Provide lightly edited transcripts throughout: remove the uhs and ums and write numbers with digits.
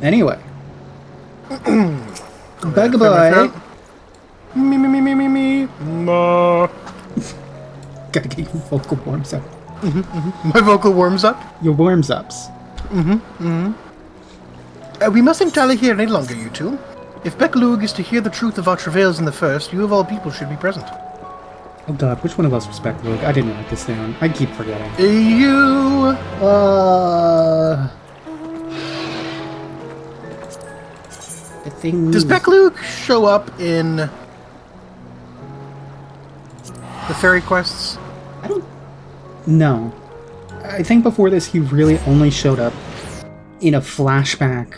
Anyway. Bug-a-boy. Me. Gotta get your vocal warms up. My vocal warms up. Your warms-ups. We mustn't dally here any longer, you two. If Bekalug is to hear the truth of our travails in the first, you of all people should be present. Oh god, which one of us was Bekalug? I didn't write this down. I keep forgetting. You... The thing... Does Bekalug show up in... the fairy quests? I don't... No. I think before this he really only showed up in a flashback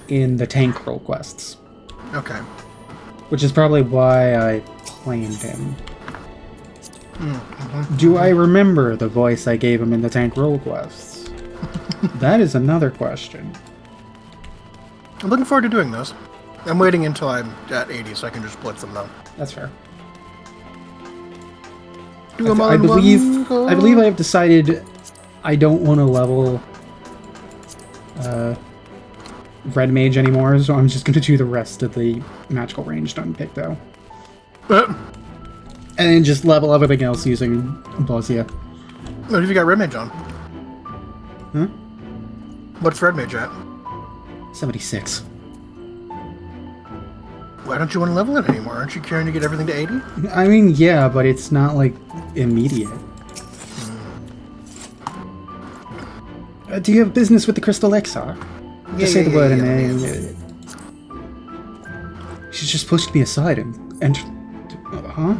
in the tank role quests. Okay. Which is probably why I claimed him. Do I remember the voice I gave him in the tank role quests? That is another question. I'm looking forward to doing those. I'm waiting until I'm at 80 so I can just blitz them now. That's fair. Do them all I in one go. believe I have decided I don't want to level Red Mage anymore, so I'm just going to do the rest of the magical ranged unpick though. And then just level everything else using Ambrosia. What have you got Red Mage on? Huh? What's Red Mage at? 76. Why don't you want to level it anymore? Aren't you caring to get everything to 80? I mean, yeah, but it's not, like, immediate. Do you have business with the Crystal Elixir? Just say the word and then... She's just pushed me aside and... Huh?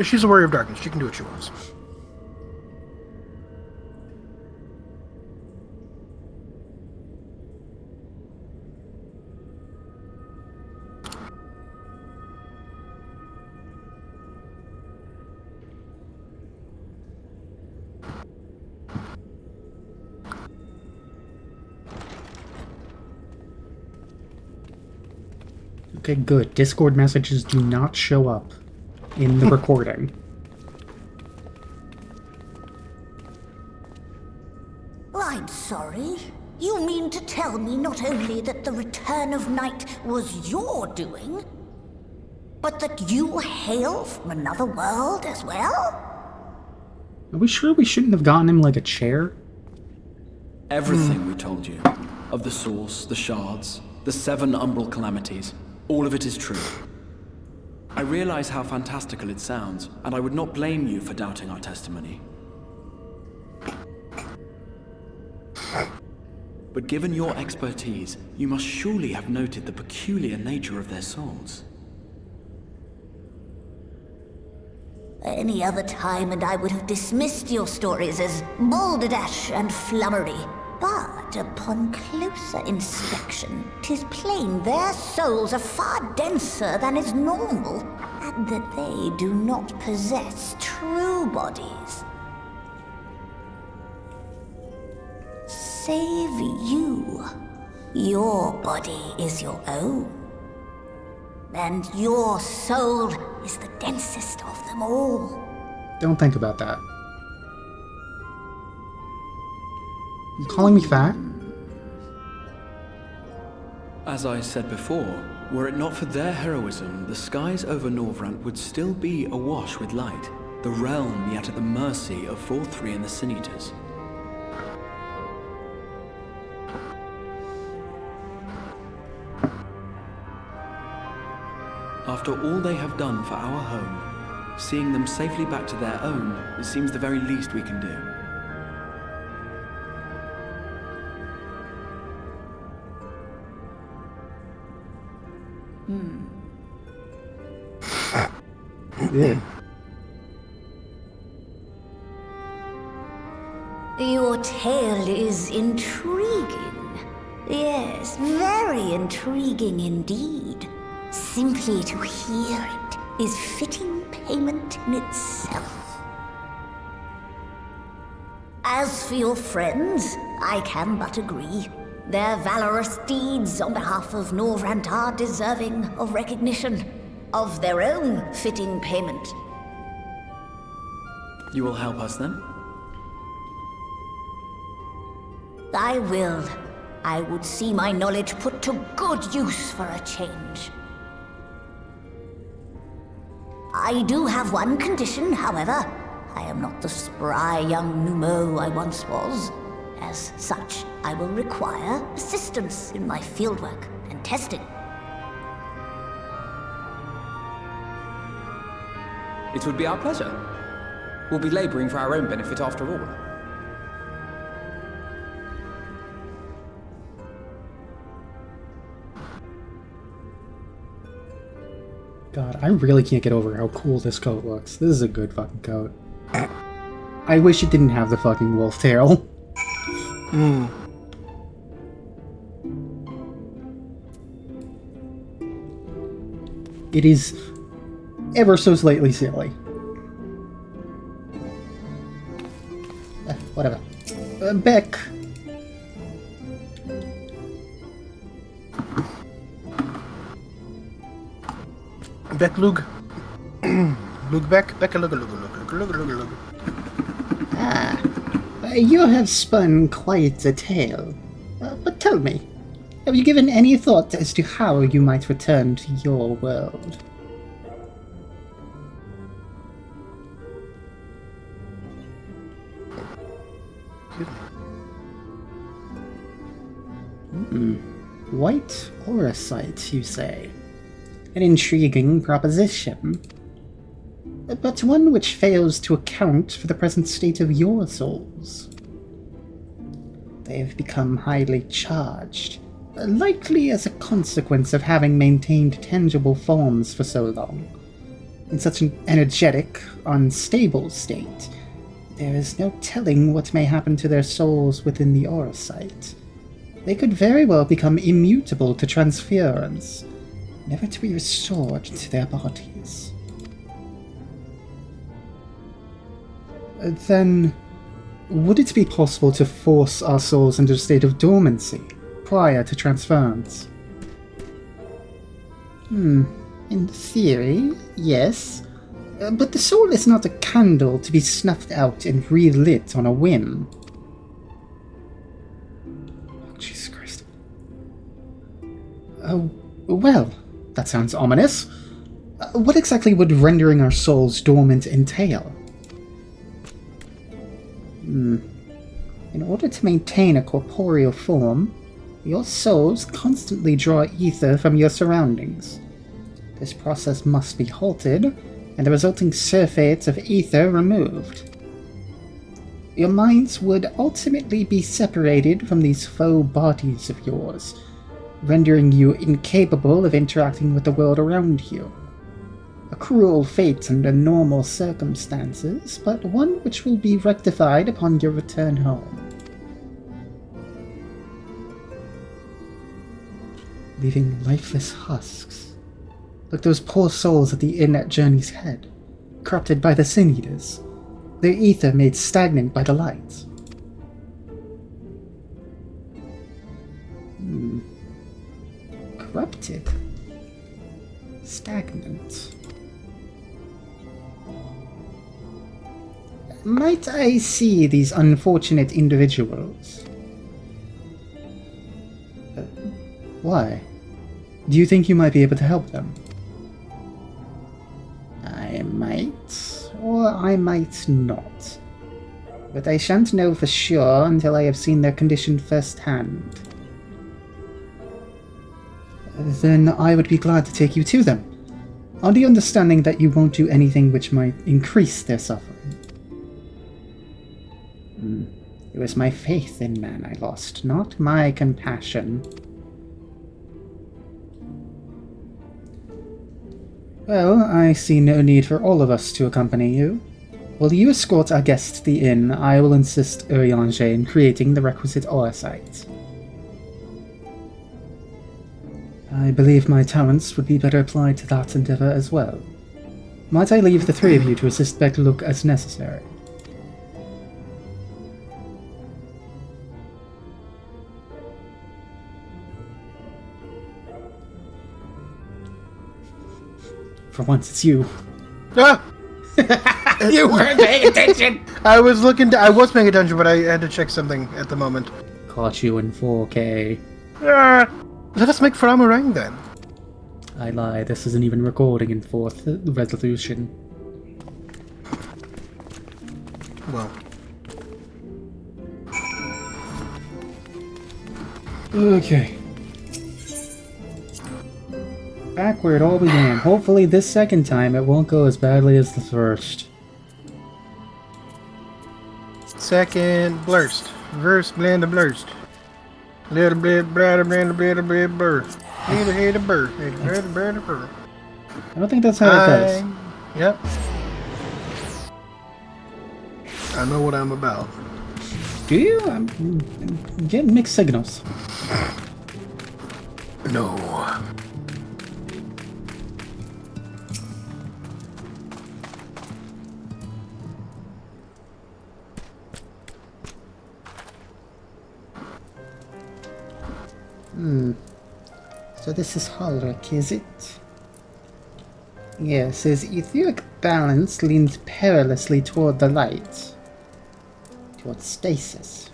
She's a warrior of darkness. She can do what she wants. Okay, good. Discord messages do not show up in the recording. I'm sorry. You mean to tell me not only that the return of night was your doing, but that you hail from another world as well? Are we sure we shouldn't have gotten him, like, a chair? Everything we told you, of the source, the shards, the 7 umbral calamities, all of it is true. I realize how fantastical it sounds, and I would not blame you for doubting our testimony. But given your expertise, you must surely have noted the peculiar nature of their souls. Any other time and I would have dismissed your stories as balderdash and flummery. But upon closer inspection, 'tis plain their souls are far denser than is normal, and that they do not possess true bodies. Save you. Your body is your own. And your soul is the densest of them all. Don't think about that. You calling me fat? As I said before, were it not for their heroism, the skies over Norvrant would still be awash with light, the realm yet at the mercy of 4-3 and the Sin Eaters. After all they have done for our home, seeing them safely back to their own, it seems the very least we can do. Yeah. Your tale is intriguing. Yes, very intriguing indeed. Simply to hear it is fitting payment in itself. As for your friends, I can but agree. Their valorous deeds on behalf of Norvrant are deserving of recognition, of their own fitting payment. You will help us then? I will. I would see my knowledge put to good use for a change. I do have one condition, however. I am not the spry young Numo I once was. As such, I will require assistance in my fieldwork and testing. It would be our pleasure. We'll be laboring for our own benefit after all. God, I really can't get over how cool this coat looks. This is a good fucking coat. I wish it didn't have the fucking wolf tail. It is ever so slightly silly. Whatever. Beck. Beck Lug. Lug Beck. Beck Lug. You have spun quite a tale. But tell me, have you given any thought as to how you might return to your world? White Auracite, you say? An intriguing proposition, but one which fails to account for the present state of your souls. They have become highly charged, likely as a consequence of having maintained tangible forms for so long. In such an energetic, unstable state, there is no telling what may happen to their souls within the Auracite. They could very well become immutable to transference, never to be restored to their bodies. Then, would it be possible to force our souls into a state of dormancy prior to transference? In theory, yes. But the soul is not a candle to be snuffed out and relit on a whim. Jesus Christ. Oh, well, that sounds ominous. What exactly would rendering our souls dormant entail? In order to maintain a corporeal form, your souls constantly draw ether from your surroundings. This process must be halted, and the resulting surfates of ether removed. Your minds would ultimately be separated from these faux bodies of yours, rendering you incapable of interacting with the world around you. A cruel fate under normal circumstances, but one which will be rectified upon your return home. Leaving lifeless husks, like those poor souls at the inn at Journey's Head, corrupted by the Sin Eaters, their ether made stagnant by the light. Corrupted? Stagnant? Might I see these unfortunate individuals? Why? Do you think you might be able to help them? I might, or I might not. But I shan't know for sure until I have seen their condition firsthand. Then I would be glad to take you to them, on the understanding that you won't do anything which might increase their suffering. It was my faith in man I lost, not my compassion. Well, I see no need for all of us to accompany you. While you escort our guest to the inn, I will assist Urianger in creating the requisite Auracite. I believe my talents would be better applied to that endeavor as well. Might I leave the three of you to assist Begluk as necessary? For once, it's you. Ah! You weren't paying attention! I was paying attention, but I had to check something at the moment. caught you in 4K. Let us make Framarang then. I lie, this isn't even recording in 4th resolution. Well, Okay. Back where it all began. Hopefully this second time it won't go as badly as the first. second blurst. Verse blend blurst. Little bit brighter blend bit burst. Hit a burst. I don't think that's how it goes. Yep. I know what I'm about. Do you? I'm getting mixed signals. No. So this is Holric, is it? Yes, his etheric balance leans perilously toward the light. Toward stasis.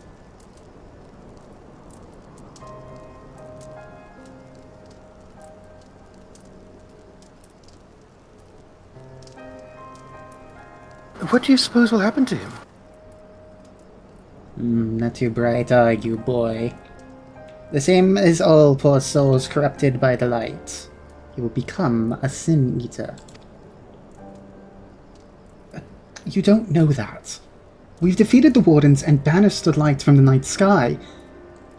What do you suppose will happen to him? Not too bright, are you, boy? The same as all poor souls corrupted by the light. He will become a sin-eater. You don't know that. We've defeated the Wardens and banished the light from the night sky.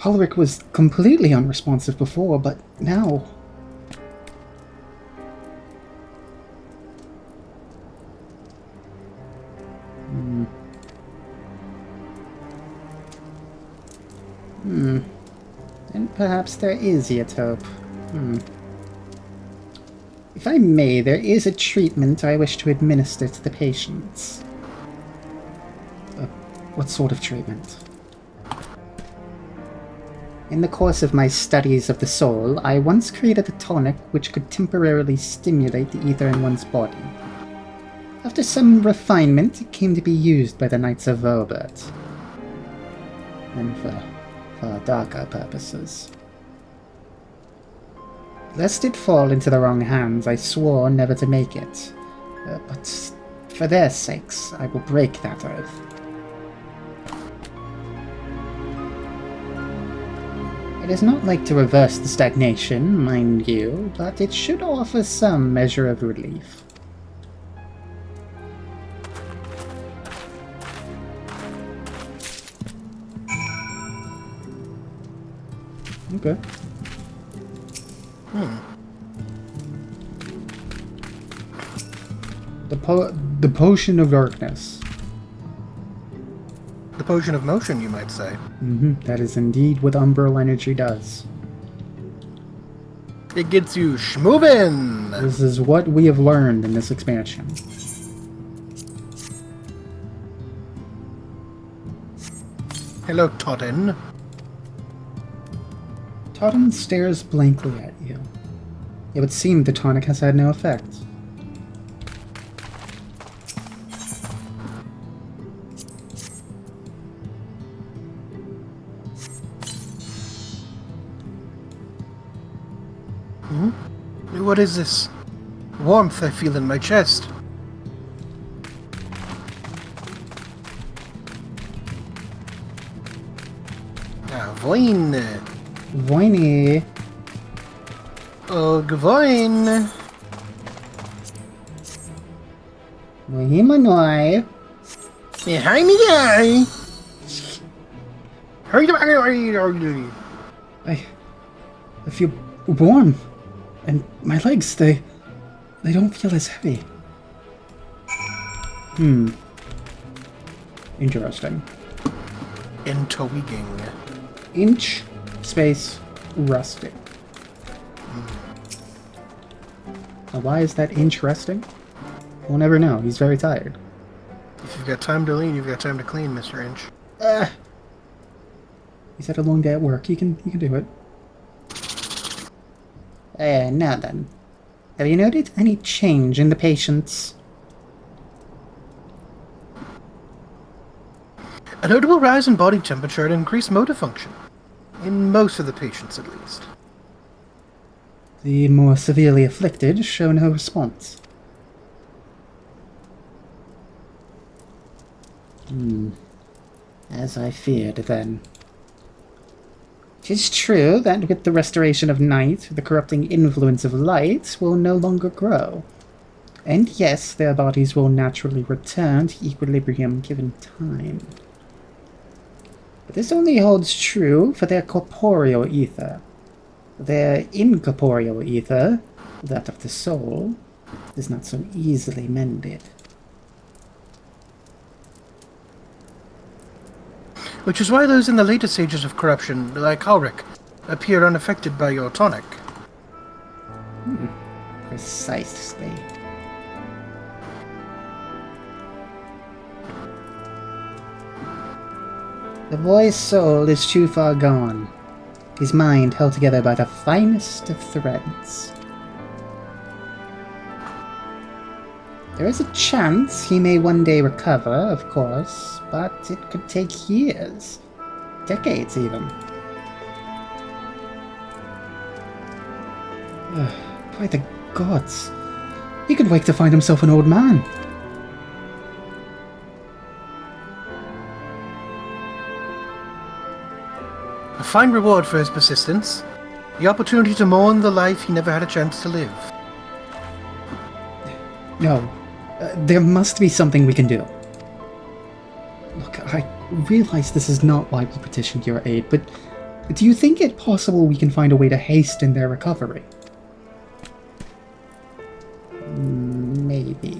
Holric was completely unresponsive before, but now... And perhaps there is yet hope. If I may, there is a treatment I wish to administer to the patients. What sort of treatment? In the course of my studies of the soul, I once created a tonic which could temporarily stimulate the ether in one's body. After some refinement, it came to be used by the Knights of Robert. And for darker purposes. Lest it fall into the wrong hands, I swore never to make it. But for their sakes, I will break that oath. It is not like to reverse the stagnation, mind you, but it should offer some measure of relief. Okay. The potion of darkness. The potion of motion, you might say. That is indeed what umbral energy does. It gets you schmovin'! This is what we have learned in this expansion. Hello, Totten. Totten stares blankly at you. It would seem the tonic has had no effect. What is this warmth I feel in my chest? Voin. Voiny. Oh, Gvoin. Vohimanoi. Hi, me guy. I feel warm. And my legs, they don't feel as heavy. Interesting. Intriguing. Inch, space, rusting. Now why is that interesting? We'll never know. He's very tired. If you've got time to lean, you've got time to clean, Mr. Inch. He's had a long day at work. He can do it. Now then. Have you noted any change in the patients? A notable rise in body temperature and increased motor function. In most of the patients, at least. The more severely afflicted show no response. As I feared, then. 'Tis true that with the restoration of night, the corrupting influence of light will no longer grow. And yes, their bodies will naturally return to equilibrium given time. But this only holds true for their corporeal ether. Their incorporeal ether, that of the soul, is not so easily mended. Which is why those in the later stages of corruption, like Ulrich, appear unaffected by your tonic. Precisely. The boy's soul is too far gone, his mind held together by the finest of threads. There is a chance he may one day recover, of course, but it could take years, decades even. By the gods, he could wake to find himself an old man. A fine reward for his persistence. The opportunity to mourn the life he never had a chance to live. No, there must be something we can do. Look, I realize this is not why we petitioned your aid, but do you think it possible we can find a way to hasten their recovery? Maybe.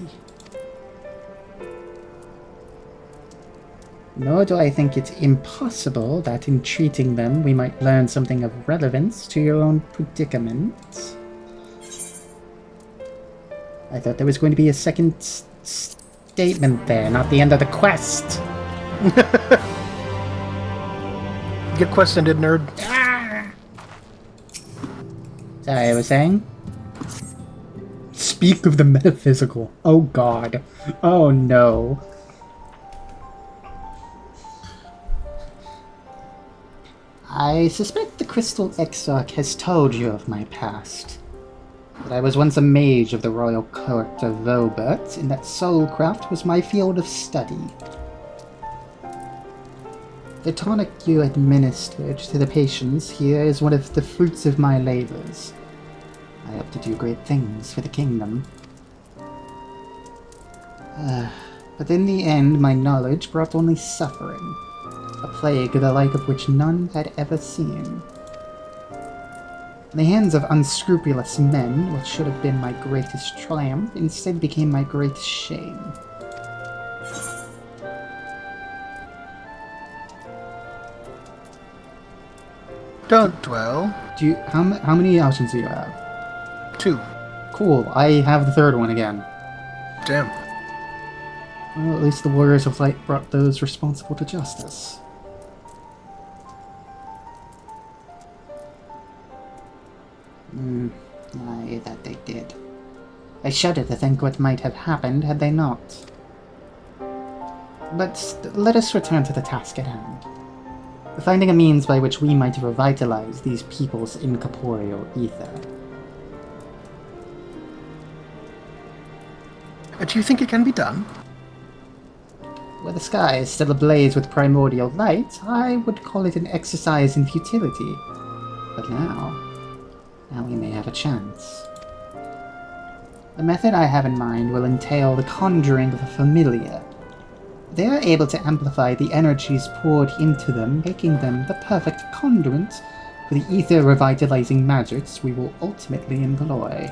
Nor do I think it's impossible that in treating them we might learn something of relevance to your own predicament. I thought there was going to be a second statement there, not the end of the quest. Get quest ended, nerd. Sorry, I was saying? Speak of the metaphysical. Oh god. Oh no. I suspect the Crystal Exarch has told you of my past. That I was once a mage of the royal court of Vobert, and that soulcraft was my field of study. The tonic you administered to the patients here is one of the fruits of my labors. I hope to do great things for the kingdom. But in the end, my knowledge brought only suffering. A plague the like of which none had ever seen. In the hands of unscrupulous men, what should have been my greatest triumph instead became my greatest shame. Don't dwell. Do you, how many options do you have? 2. Cool, I have the third one again. Damn. Well, at least the Warriors of Light brought those responsible to justice. Aye, that they did. I shudder to think what might have happened had they not. But let us return to the task at hand. Finding a means by which we might revitalize these people's incorporeal ether. Do you think it can be done? Where the sky is still ablaze with primordial light, I would call it an exercise in futility. But now we may have a chance. The method I have in mind will entail the conjuring of a familiar. They are able to amplify the energies poured into them, making them the perfect conduit for the ether revitalizing magics we will ultimately employ.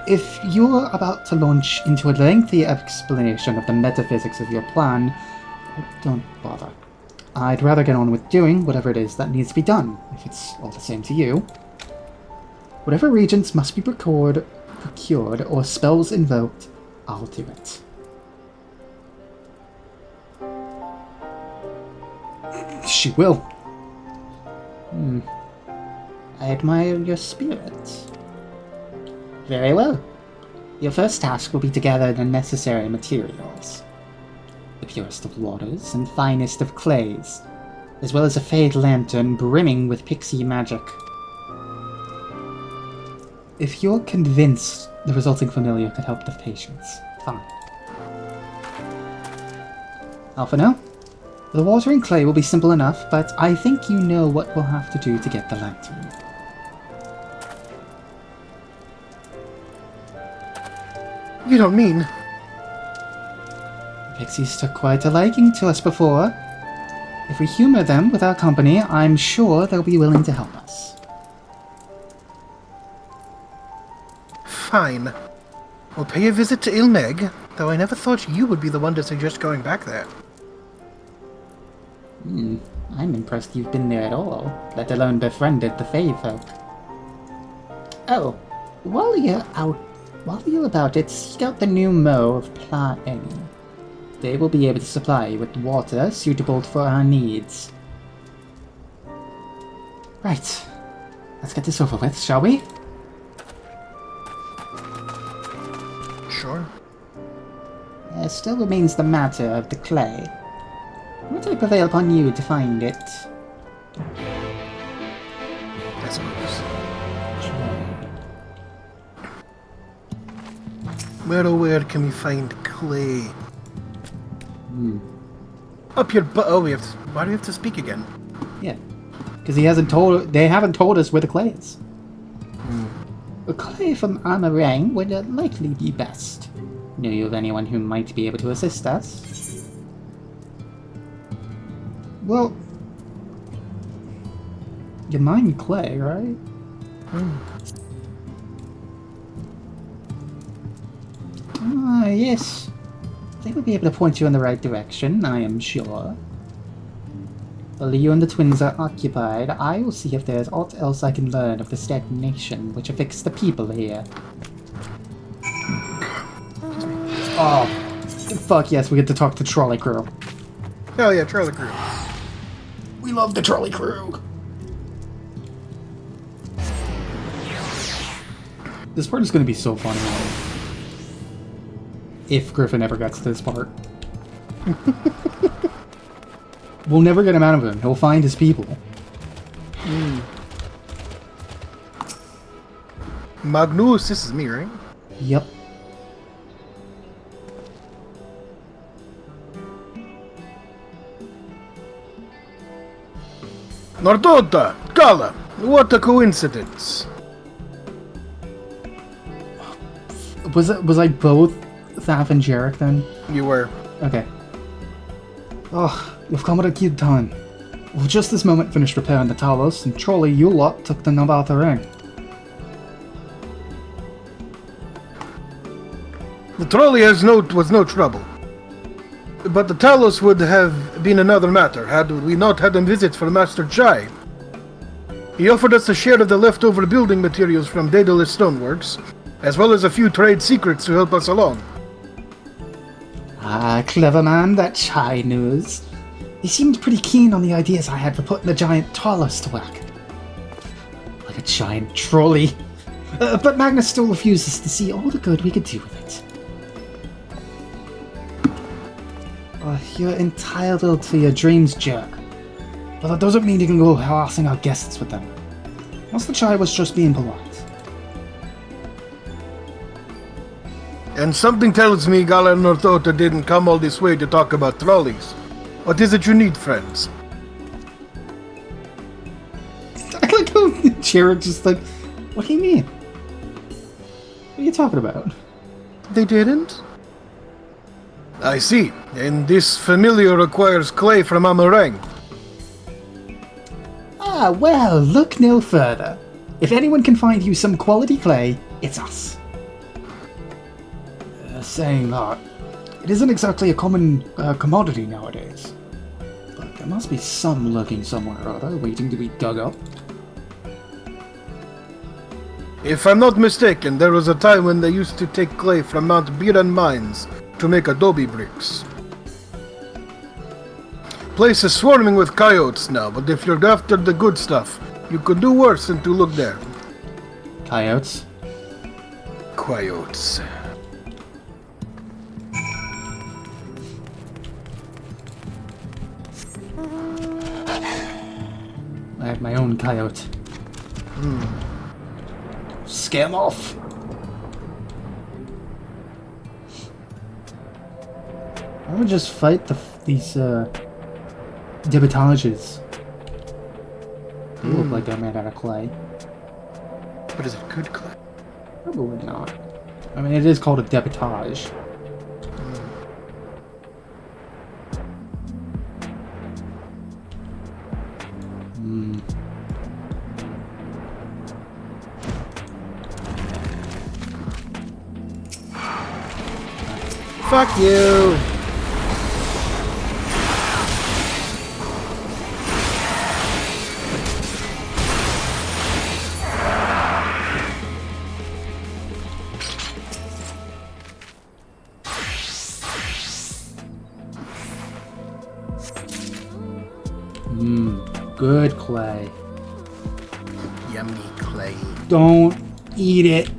If you're about to launch into a lengthy explanation of the metaphysics of your plan, don't bother. I'd rather get on with doing whatever it is that needs to be done, if it's all the same to you. Whatever regents must be procured or spells invoked, I'll do it. She will. I admire your spirit. Very well. Your first task will be to gather the necessary materials. The purest of waters and finest of clays. as well as a fade lantern brimming with pixie magic. If you're convinced the resulting familiar could help the patients, fine. For now, the watering clay will be simple enough, but I think you know what we'll have to do to get the lantern. You don't mean... The pixies took quite a liking to us before. If we humor them with our company, I'm sure they'll be willing to help us. Fine. We'll pay a visit to Ilmeg, though I never thought you would be the one to suggest going back there. I'm impressed you've been there at all, let alone befriended the Fae folk. Oh, while you're about it, seek out the new Mo of Pla Eni. They will be able to supply you with water suitable for our needs. Right. Let's get this over with, shall we? Sure. There still remains the matter of the clay. Might I prevail upon you to find it? I suppose. Where can we find clay? Up your butt. Oh, why do we have to speak again? Yeah. Because they haven't told us where the clay is. The clay from Amarang would likely be best. Know you of anyone who might be able to assist us? Well, you mine clay, right? Yes. They will be able to point you in the right direction, I am sure. While you and the twins are occupied, I will see if there's aught else I can learn of the stagnation which affects the people here. Oh, fuck yes, we get to talk to Trolley Crew. Hell yeah, Trolley Crew. We love the Trolley Crew! This part is going to be so funny. If Griffin ever gets to this part. We'll never get him out of him. He'll find his people. Magnus, this is me, right? Yep. Nordota! Gala! What a coincidence! Was I both Thaf and Jarek then? You were. Okay. Oh, you've come at a good time. We've just this moment finished repairing the Talos, and Trolley, you lot took the nub out the ring. The trolley was no trouble. But the Talos would have been another matter had we not had him visit from Master Jai. He offered us a share of the leftover building materials from Daedalus Stoneworks, as well as a few trade secrets to help us along. Ah, clever man, that Chai knows. He seemed pretty keen on the ideas I had for putting the giant Talos to work. Like a giant trolley. But Magnus still refuses to see all the good we could do with it. You're entitled to your dreams, jerk. But that doesn't mean you can go harassing our guests with them. Master Chai was just being polite. And something tells me Gala Northota didn't come all this way to talk about trolleys. What is it you need, friends? I like how Jared just like, what do you mean? What are you talking about? They didn't? I see. And this familiar requires clay from Amarang. Ah, well, look no further. If anyone can find you some quality clay, it's us. Saying that, it isn't exactly a common commodity nowadays. But there must be some lurking somewhere or other, waiting to be dug up. If I'm not mistaken, there was a time when they used to take clay from Mount Biran mines to make adobe bricks. Place is swarming with coyotes now, but if you're after the good stuff, you could do worse than to look there. Coyotes? Coyotes. I had my own coyote. Scare 'em off! I would just fight these debittages. They look like they're made out of clay. But is it good clay? Probably not. I mean, it is called a debittage. Fuck you! Good clay. Yummy clay. Don't eat it.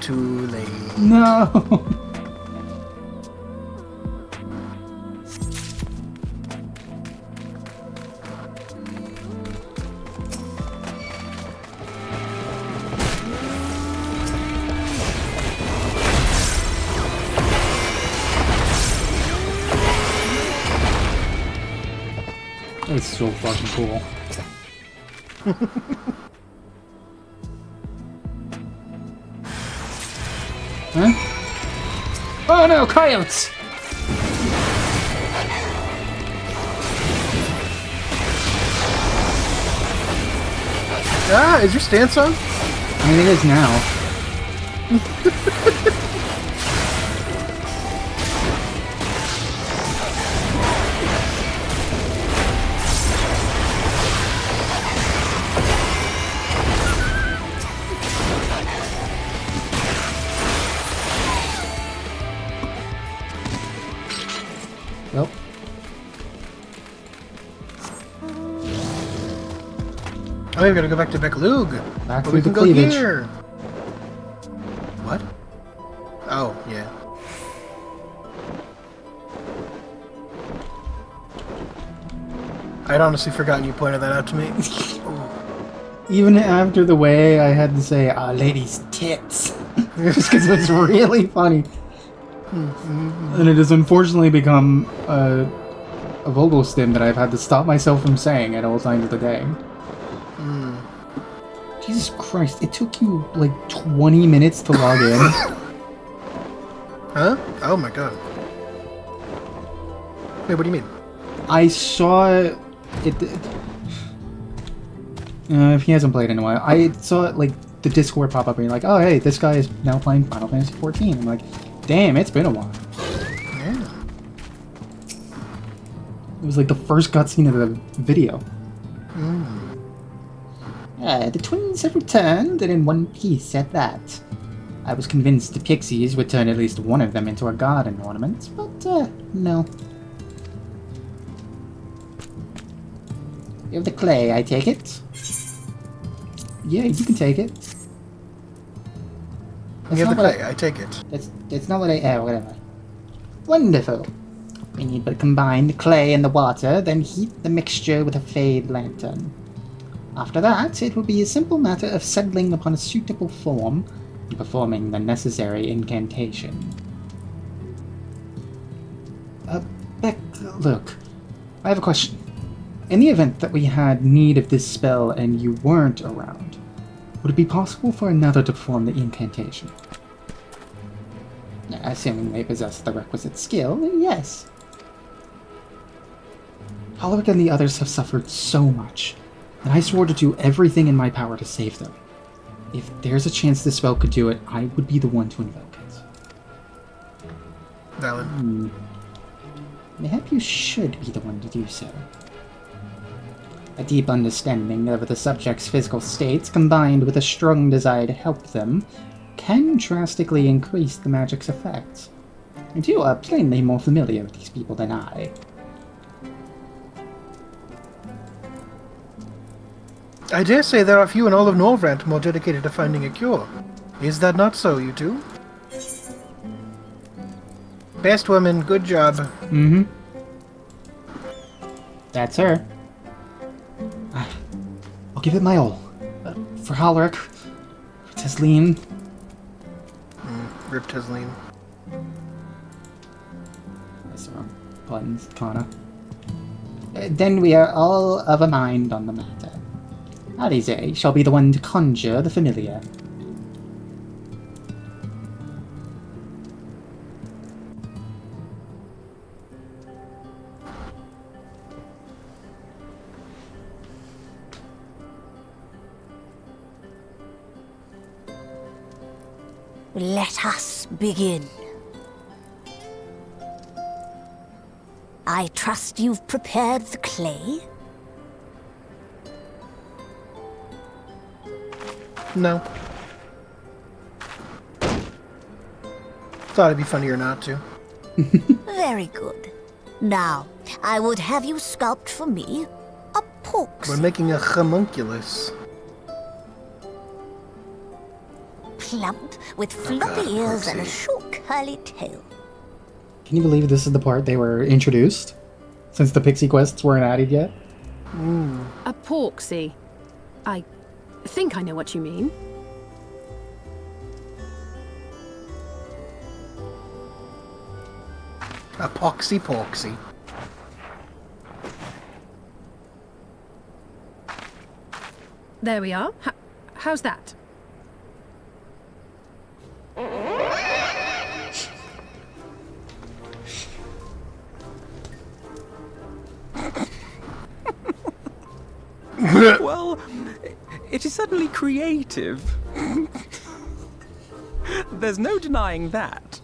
Too late. No. It's so fucking cool. Huh? Oh no, coyotes! Ah, is your stance on? I mean, it is now. Well, Oh, we gotta go back to Becklug. back But through we the can go cleavage. here. What? Oh, yeah. I'd honestly forgotten you pointed that out to me. Even after the way I had to say, "Our lady's tits," just because it's really funny. And it has unfortunately become a vocal stim that I've had to stop myself from saying at all times of the day. Jesus Christ, it took you like 20 minutes to log in. Huh? Oh my god. Wait, what do you mean? I saw it. If he hasn't played in a while, I saw it like the Discord pop up and you're like, oh hey, this guy is now playing Final Fantasy 14. I'm like, damn, it's been a while. Yeah. It was like the first cutscene of the video. The twins have returned, and in one piece at that. I was convinced the pixies would turn at least one of them into a garden ornament, but, no. You have the clay, I take it? Yeah, you can take it. You have not the what clay, I take it. That's not what whatever. Wonderful. We need but combine the clay and the water, then heat the mixture with a fade lantern. After that, it will be a simple matter of settling upon a suitable form and performing the necessary incantation. Beck, look, I have a question. In the event that we had need of this spell and you weren't around, would it be possible for another to perform the incantation? Assuming they possess the requisite skill, yes. Alaric and the others have suffered so much, and I swore to do everything in my power to save them. If there's a chance this spell could do it, I would be the one to invoke it. Valid. Mayhap you should be the one to do so. A deep understanding of the subject's physical states, combined with a strong desire to help them, can drastically increase the magic's effects. And you are plainly more familiar with these people than I. I dare say there are few in all of Norvrant more dedicated to finding a cure. Is that not so, you two? Best woman, good job. That's her. give it my all. For Halric, for Tesleen. Rip Tesleen. That's the wrong buttons, Kana. Then we are all of a mind on the matter. Alize shall be the one to conjure the familiar. Let us begin. I trust you've prepared the clay? No. Thought it'd be funnier not to. Very good. Now, I would have you sculpt for me a pork. We're making a homunculus. Plump, with floppy ears and a short curly tail. Can you believe this is the part they were introduced? Since the Pixie Quests weren't added yet? A porksy. I think I know what you mean. A poxy porksy. There we are. How's that? Well, it is certainly creative. There's no denying that.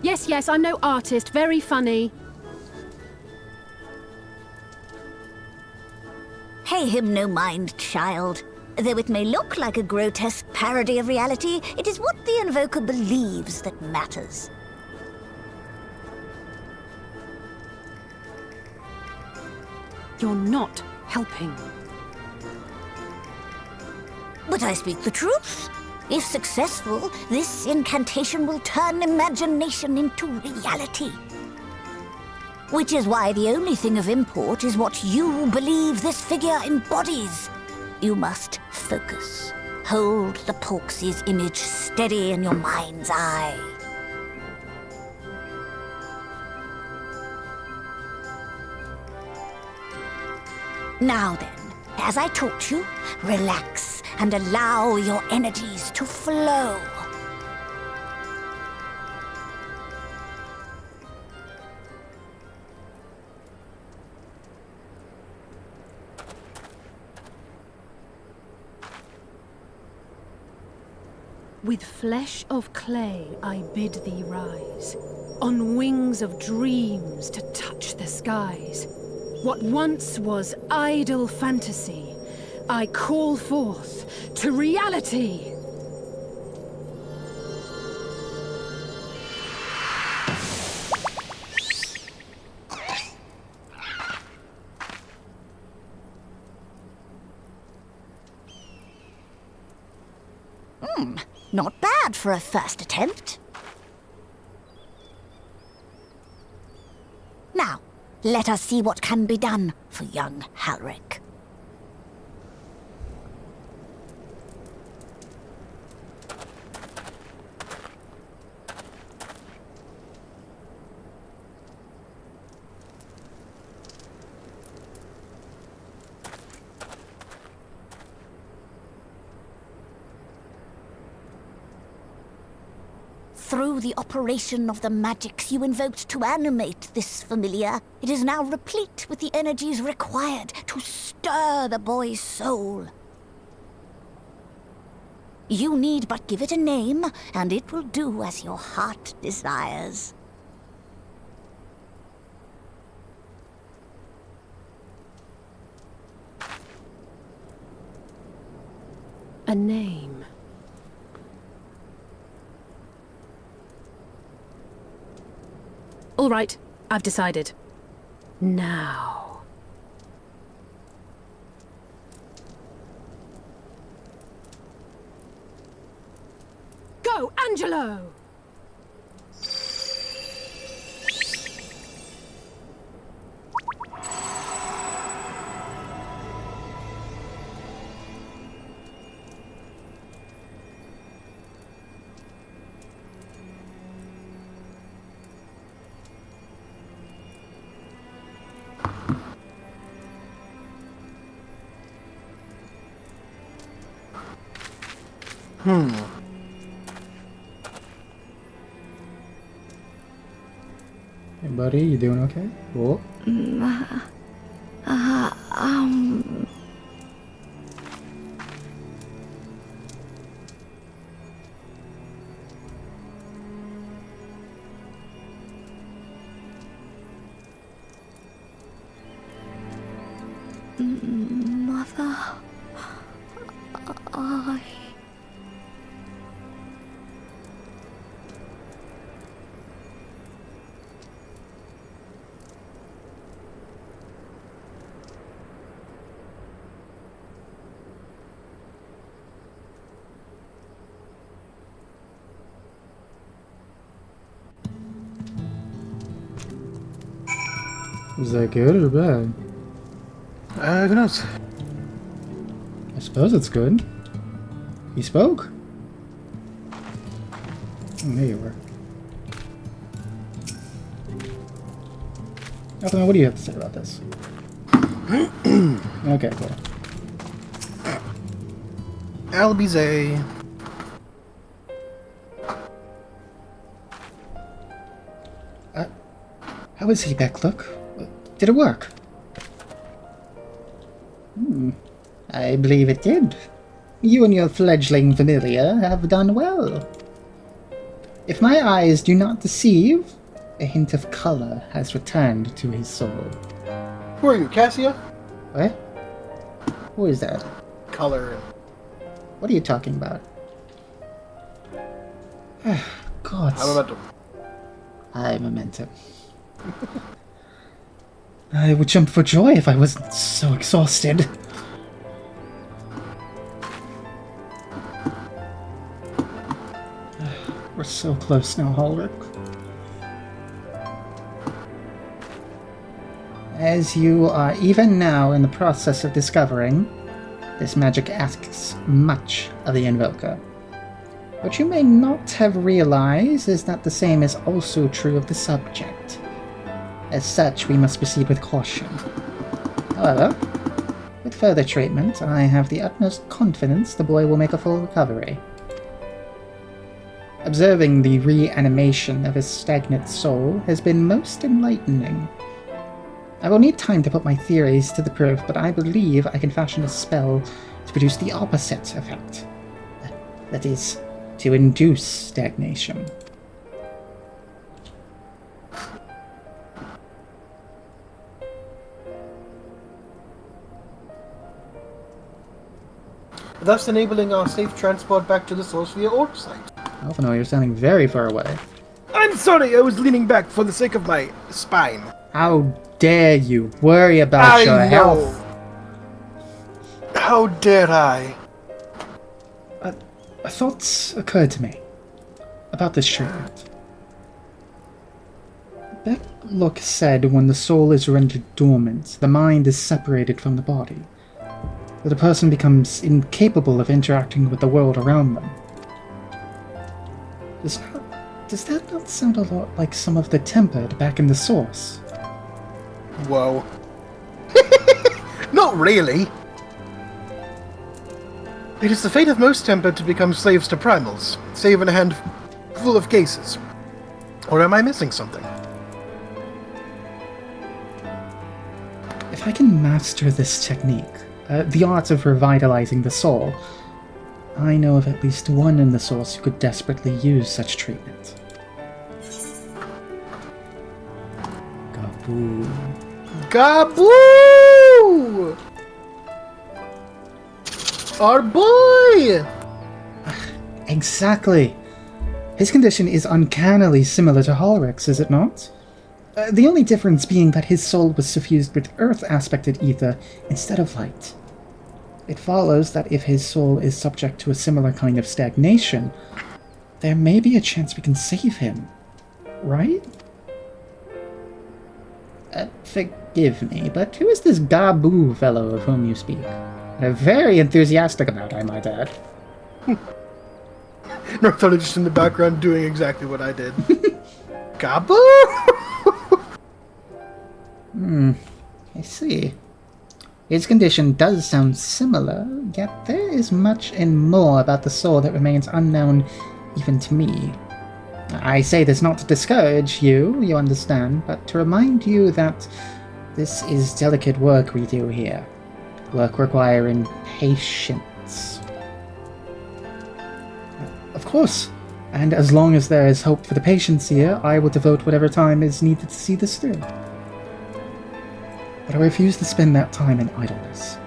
Yes, I'm no artist. Very funny. Pay him no mind, child. Though it may look like a grotesque parody of reality, it is what the invoker believes that matters. You're not helping. But I speak the truth. If successful, this incantation will turn imagination into reality. Which is why the only thing of import is what you believe this figure embodies. You must focus. Hold the Porksy's image steady in your mind's eye. Now then, as I taught you, relax and allow your energies to flow. With flesh of clay I bid thee rise, on wings of dreams to touch the skies. What once was idle fantasy, I call forth to reality. Not bad for a first attempt. Now, let us see what can be done for young Halric. Through the operation of the magics you invoked to animate this familiar, it is now replete with the energies required to stir the boy's soul. You need but give it a name, and it will do as your heart desires. A name. All right, I've decided. Now. Go, Angelo! Hey, buddy, you doing okay? Cool. Mother, I... Was that good or bad? Who knows? I suppose it's good. He spoke? Oh, there you were. Ethan, what do you have to say about this? Okay, cool. Albize. How is he, Becklook? Did it work? I believe it did. You and your fledgling familiar have done well. If my eyes do not deceive, a hint of color has returned to his soul. Who are you, Cassia? What? Who is that? Color. What are you talking about? God. I'm about to... I'm Memento. I would jump for joy if I wasn't so exhausted. We're so close now, Ulrich. As you are even now in the process of discovering, this magic asks much of the Invoker. What you may not have realized is that the same is also true of the subject. As such, we must proceed with caution. However, with further treatment, I have the utmost confidence the boy will make a full recovery. Observing the reanimation of his stagnant soul has been most enlightening. I will need time to put my theories to the proof, but I believe I can fashion a spell to produce the opposite effect. That is, to induce stagnation. Thus enabling our safe transport back to the source via orc site. Alphino, you're sounding very far away. I'm sorry, I was leaning back for the sake of my spine. How dare you worry about your health? How dare I? A thought occurred to me about this treatment. Becklook said when the soul is rendered dormant, the mind is separated from the body, that a person becomes incapable of interacting with the world around them. Does that not sound a lot like some of the Tempered back in the source? Whoa. Not really. It is the fate of most Tempered to become slaves to primals, save in a handful of cases. Or am I missing something? If I can master this technique, the art of revitalizing the soul, I know of at least one in the source who could desperately use such treatment. Gaboo. Gaboo! Our boy! Exactly. His condition is uncannily similar to Halrich's, is it not? The only difference being that his soul was suffused with earth-aspected ether instead of light. It follows that if his soul is subject to a similar kind of stagnation, there may be a chance we can save him. Right? Forgive me, but who is this Gaboo fellow of whom you speak? They're very enthusiastic about, I might add. Northola just in the background doing exactly what I did. Gaboo! I see. His condition does sound similar, yet there is much and more about the soul that remains unknown even to me. I say this not to discourage you, you understand, but to remind you that this is delicate work we do here. Work requiring patience. Of course, and as long as there is hope for the patients here, I will devote whatever time is needed to see this through. But I refuse to spend that time in idleness.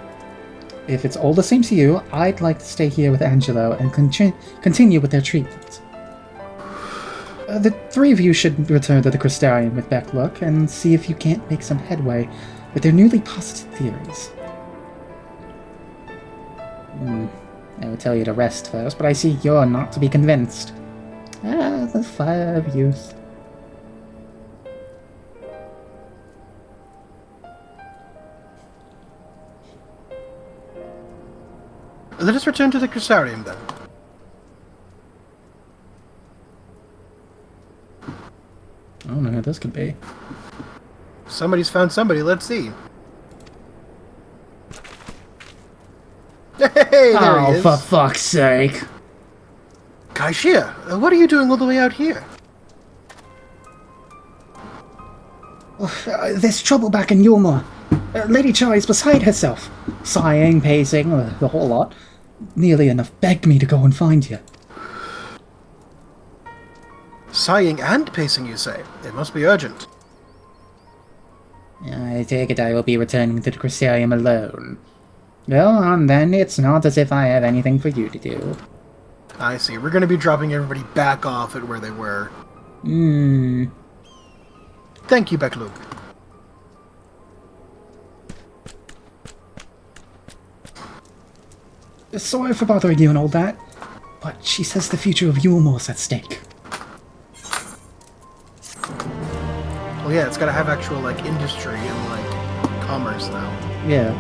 If it's all the same to you, I'd like to stay here with Angelo and continue with their treatment. The three of you should return to the Crystarium with Becklook and see if you can't make some headway with their newly posited theories. I would tell you to rest first, but I see you're not to be convinced. The fire of youth. Let us return to the Crystarium then. I don't know who this could be. Somebody's found somebody, let's see. Hey, there he is. For fuck's sake. Kaishia, what are you doing all the way out here? There's trouble back in Yulmore. Lady Chai is beside herself. Sighing, pacing, the whole lot. Nearly enough begged me to go and find you. Sighing and pacing, you say? It must be urgent. I take it I will be returning to the Crystarium alone. Go on then, it's not as if I have anything for you to do. I see. We're going to be dropping everybody back off at where they were. Thank you, Becklook. Sorry for bothering you and all that, but she says the future of Yulmore's at stake. Well, yeah, it's got to have actual, like, industry and, like, commerce now. Yeah.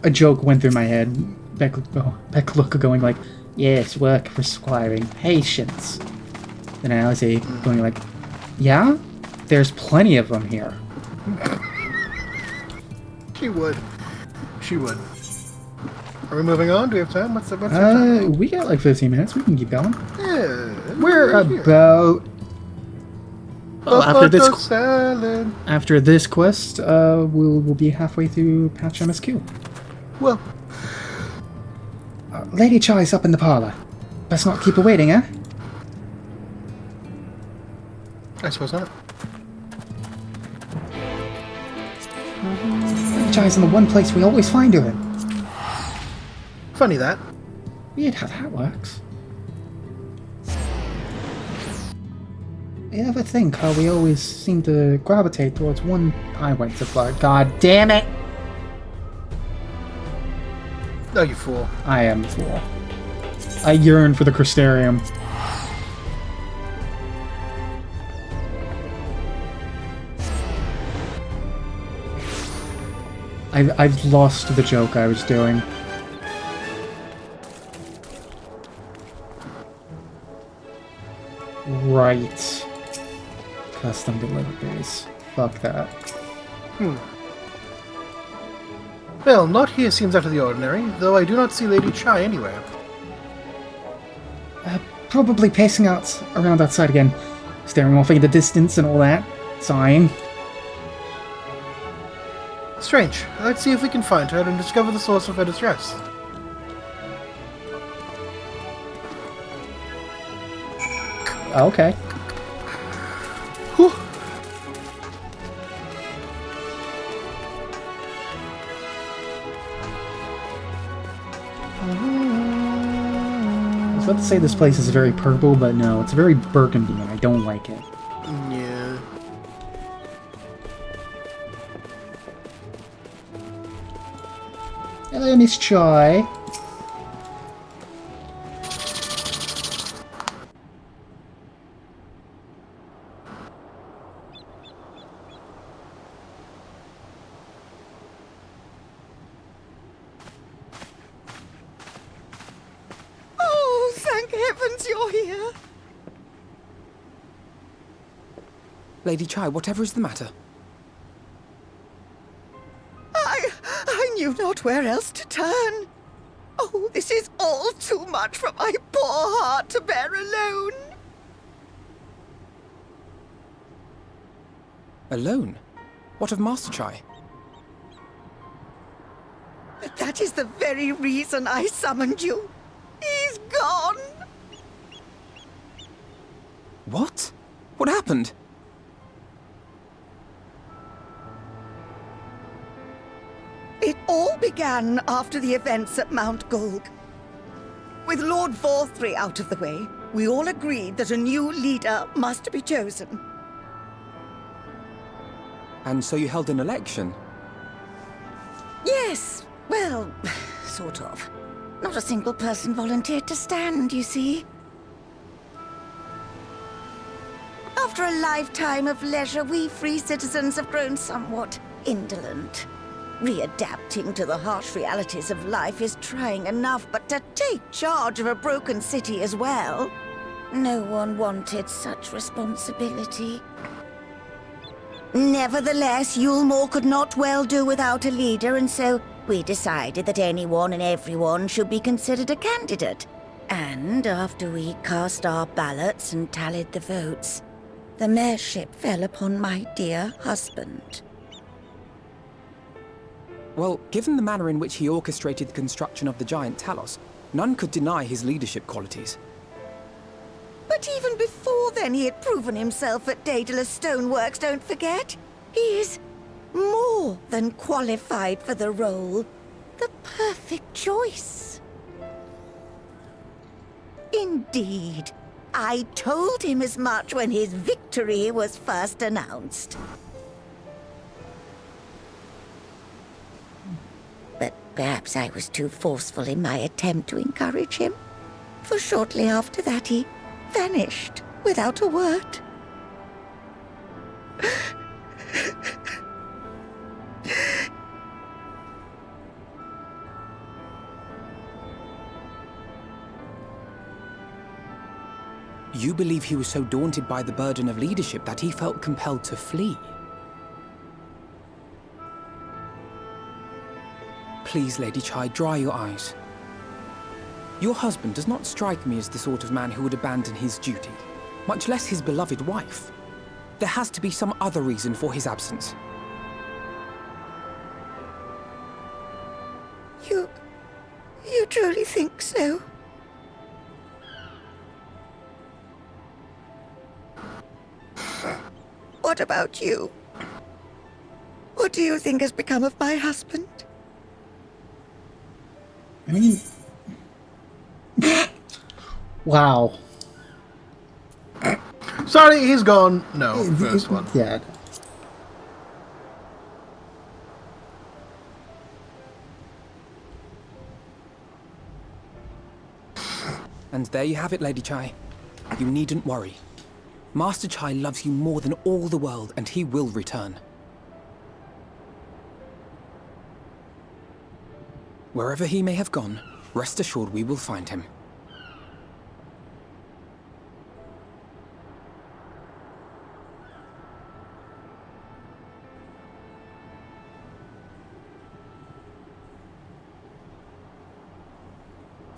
A joke went through my head. Becklook going like, yes, work requiring patience. And Alice going like, yeah? There's plenty of them here. She would. She would. Are we moving on? Do we have time? What's the time? We got like 15 minutes. We can keep going. Yeah. We're about... Well, after this quest, we'll be halfway through Patch MSQ. Well, Lady Chai's up in the parlor. Best not keep her waiting, eh? I suppose not. Lady Chai's in the one place we always find her in. Funny that. Weird how that works. You ever think how we always seem to gravitate towards one highway to blood? God damn it! Oh, you fool. I am a fool. I yearn for the Crystarium. I've lost the joke I was doing. Right. Custom deliveries. Fuck that. Well, not here seems out of the ordinary, though I do not see Lady Chai anywhere. Probably pacing out around outside again, staring off into the distance and all that, sighing. Strange. Let's see if we can find her and discover the source of her distress. Okay. Whew. I was about to say this place is very purple, but no, it's very burgundy and I don't like it. Yeah. Hello, Miss Chai. Oh, thank heavens you're here! Lady Chai, whatever is the matter? not where else to turn. Oh, this is all too much for my poor heart to bear alone. Alone? What of Master Chai? But that is the very reason I summoned you. He's gone. What? What happened? It all began after the events at Mount Gulg. With Lord Vorthry out of the way, we all agreed that a new leader must be chosen. And so you held an election? Yes, well, sort of. Not a single person volunteered to stand, you see. After a lifetime of leisure, we free citizens have grown somewhat indolent. Readapting to the harsh realities of life is trying enough, but to take charge of a broken city as well? No one wanted such responsibility. Nevertheless, Yulmore could not well do without a leader, and so we decided that anyone and everyone should be considered a candidate. And after we cast our ballots and tallied the votes, the mayorship fell upon my dear husband. Well, given the manner in which he orchestrated the construction of the giant Talos, none could deny his leadership qualities. But even before then, he had proven himself at Daedalus Stoneworks, don't forget. He is more than qualified for the role. The perfect choice. Indeed. I told him as much when his victory was first announced. But perhaps I was too forceful in my attempt to encourage him. For shortly after that, he vanished without a word. You believe he was so daunted by the burden of leadership that he felt compelled to flee? Please, Lady Chai, dry your eyes. Your husband does not strike me as the sort of man who would abandon his duty, much less his beloved wife. There has to be some other reason for his absence. You truly think so? What about you? What do you think has become of my husband? I mean... wow. Sorry, he's gone. No, first one. Yeah. And there you have it, Lady Chai. You needn't worry. Master Chai loves you more than all the world, and he will return. Wherever he may have gone, rest assured we will find him.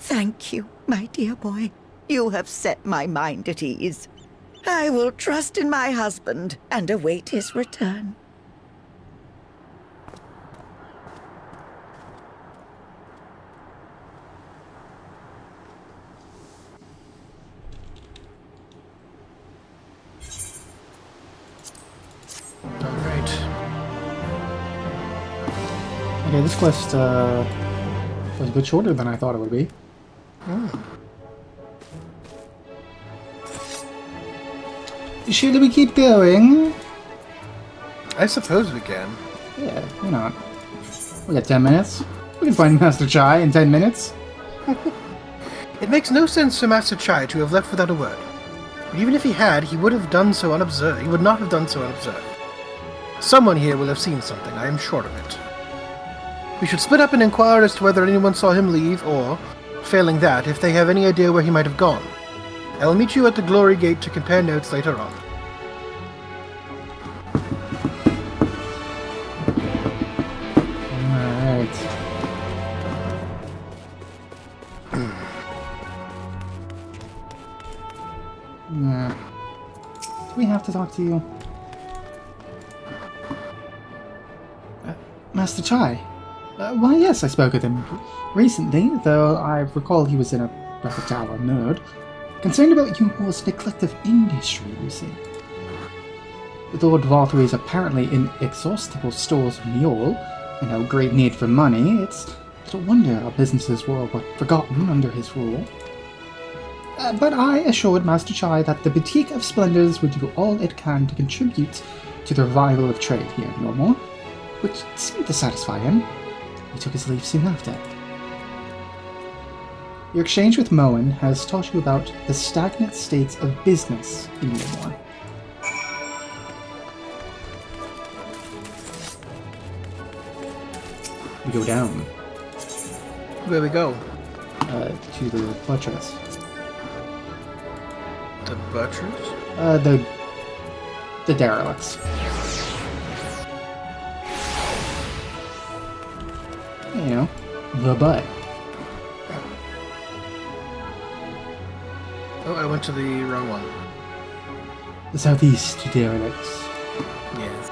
Thank you, my dear boy. You have set my mind at ease. I will trust in my husband and await his return. Alright. Okay, this quest was a bit shorter than I thought it would be. Should we keep going? I suppose we can. Yeah, why not? We got 10 minutes. We can find Master Chai in 10 minutes. It makes no sense for Master Chai to have left without a word. But even if he had, he would have done so unobserved. He would not have done so unobserved. Someone here will have seen something, I am sure of it. We should split up and inquire as to whether anyone saw him leave, or, failing that, if they have any idea where he might have gone. I will meet you at the Glory Gate to compare notes later on. Alright. Do we have to talk to you? Master Chai? Why, yes, I spoke with him recently, though I recall he was in a rather dour mood. Concerned about Yumor's neglect of industry, you see. With Lord Valthyri's apparently inexhaustible stores of mule, and no great need for money, it's little wonder our businesses were but forgotten under his rule. But I assured Master Chai that the Boutique of Splendors would do all it can to contribute to the revival of trade here in Yumor, which seemed to satisfy him. He took his leave soon after. Your exchange with Moen has taught you about the stagnant state of business in Yumor. We go down. Where we go? To the buttress. The butchers? The derelicts. You know, the butt. Oh, I went to the wrong one. The southeast derelicts. Yes.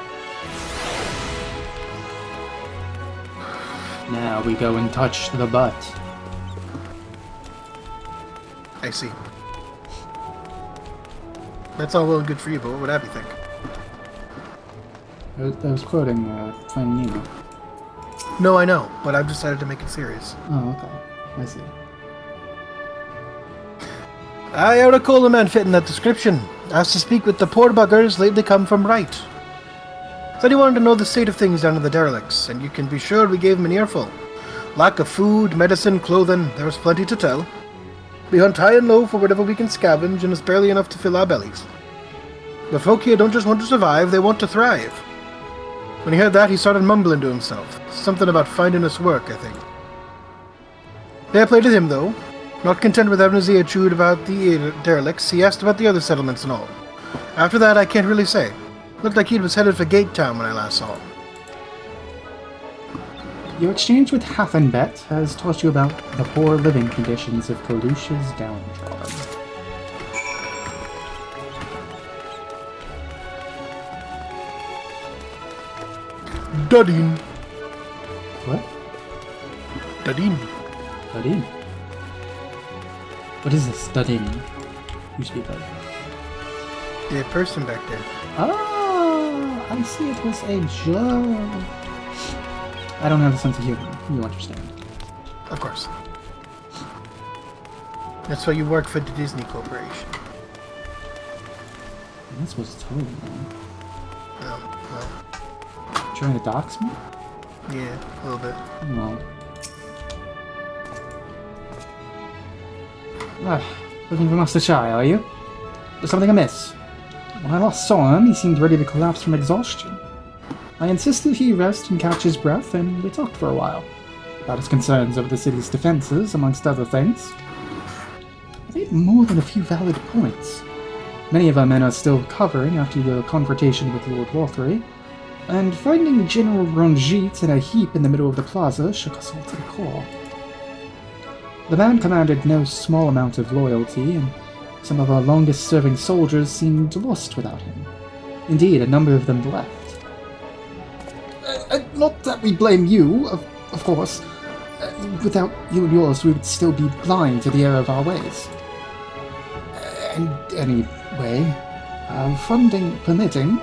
Now we go and touch the butt. I see. That's all well and good for you, but what would Abby think? I was quoting Finding Nemo. No, I know, but I've decided to make it serious. Oh, okay. I see. I recall the man fitting that description. Asked to speak with the poor buggers lately come from right. Said he wanted to know the state of things down in the derelicts, and you can be sure we gave him an earful. Lack of food, medicine, clothing, there was plenty to tell. We hunt high and low for whatever we can scavenge, and it's barely enough to fill our bellies. The folk here don't just want to survive, they want to thrive. When he heard that, he started mumbling to himself. Something about finding us work, I think. Fair play to him, though. Not content with having his ear chewed about the derelicts, he asked about the other settlements and all. After that, I can't really say. Looked like he was headed for Gate Town when I last saw him. Your exchange with Hathenbet has taught you about the poor living conditions of Kalusha's downtrodden. Dudin. What? Dudin. Dudin? What is this, Dudin? You speak of? The person back there. Oh, I see it was a joke. I don't have a sense of humor. You understand. Of course. That's why you work for the Disney Corporation. This was totally wrong. Well, Trying to dox me? yeah, a little bit. No. Looking for Master Chai, are you? There's something amiss. When I last saw him, he seemed ready to collapse from exhaustion. I insisted he rest and catch his breath, and we talked for a while. About his concerns over the city's defenses, amongst other things. I made more than a few valid points. Many of our men are still recovering after your confrontation with Lord Valthyri, and finding General Ranjit in a heap in the middle of the plaza shook us all to the core. The man commanded no small amount of loyalty, and some of our longest-serving soldiers seemed lost without him. Indeed, a number of them left. Not that we blame you, of course. Without you and yours, we would still be blind to the error of our ways. And anyway, funding permitting,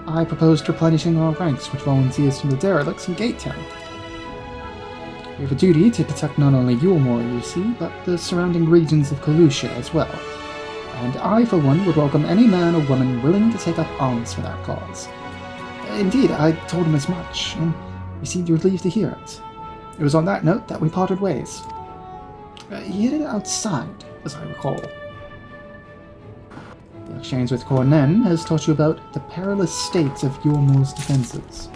I proposed replenishing our ranks with volunteers from the derelicts in Gate Town. We have a duty to protect not only Yumor, you see, but the surrounding regions of Kalusha as well. And I, for one, would welcome any man or woman willing to take up arms for that cause. Indeed, I told him as much, and he seemed relieved to hear it. It was on that note that we parted ways. He headed outside, as I recall. The exchange with Cornen has taught you about the perilous state of Yumor's defenses.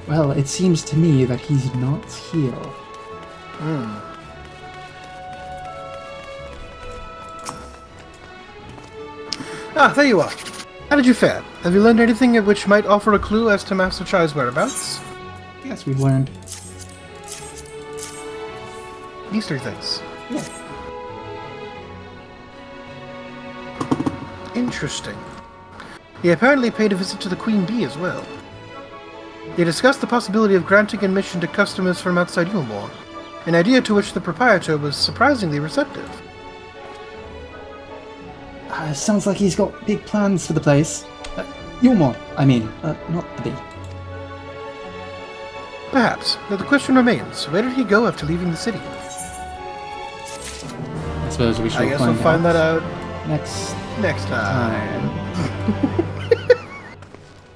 Well, it seems to me that he's not here. Ah, there you are. How did you fare? Have you learned anything which might offer a clue as to Master Chai's whereabouts? Yes, we've learned. These three things. Interesting. He apparently paid a visit to the Queen Bee as well. They discussed the possibility of granting admission to customers from outside Yulmore, an idea to which the proprietor was surprisingly receptive. Sounds like he's got big plans for the place. Yulmore, I mean, not the bee. Perhaps, but the question remains, where did he go after leaving the city? I suppose we should I guess we'll find that out next time.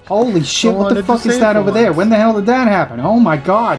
Holy shit, I what the wanted to fuck is save that for over there? once. When the hell did that happen? Oh my god!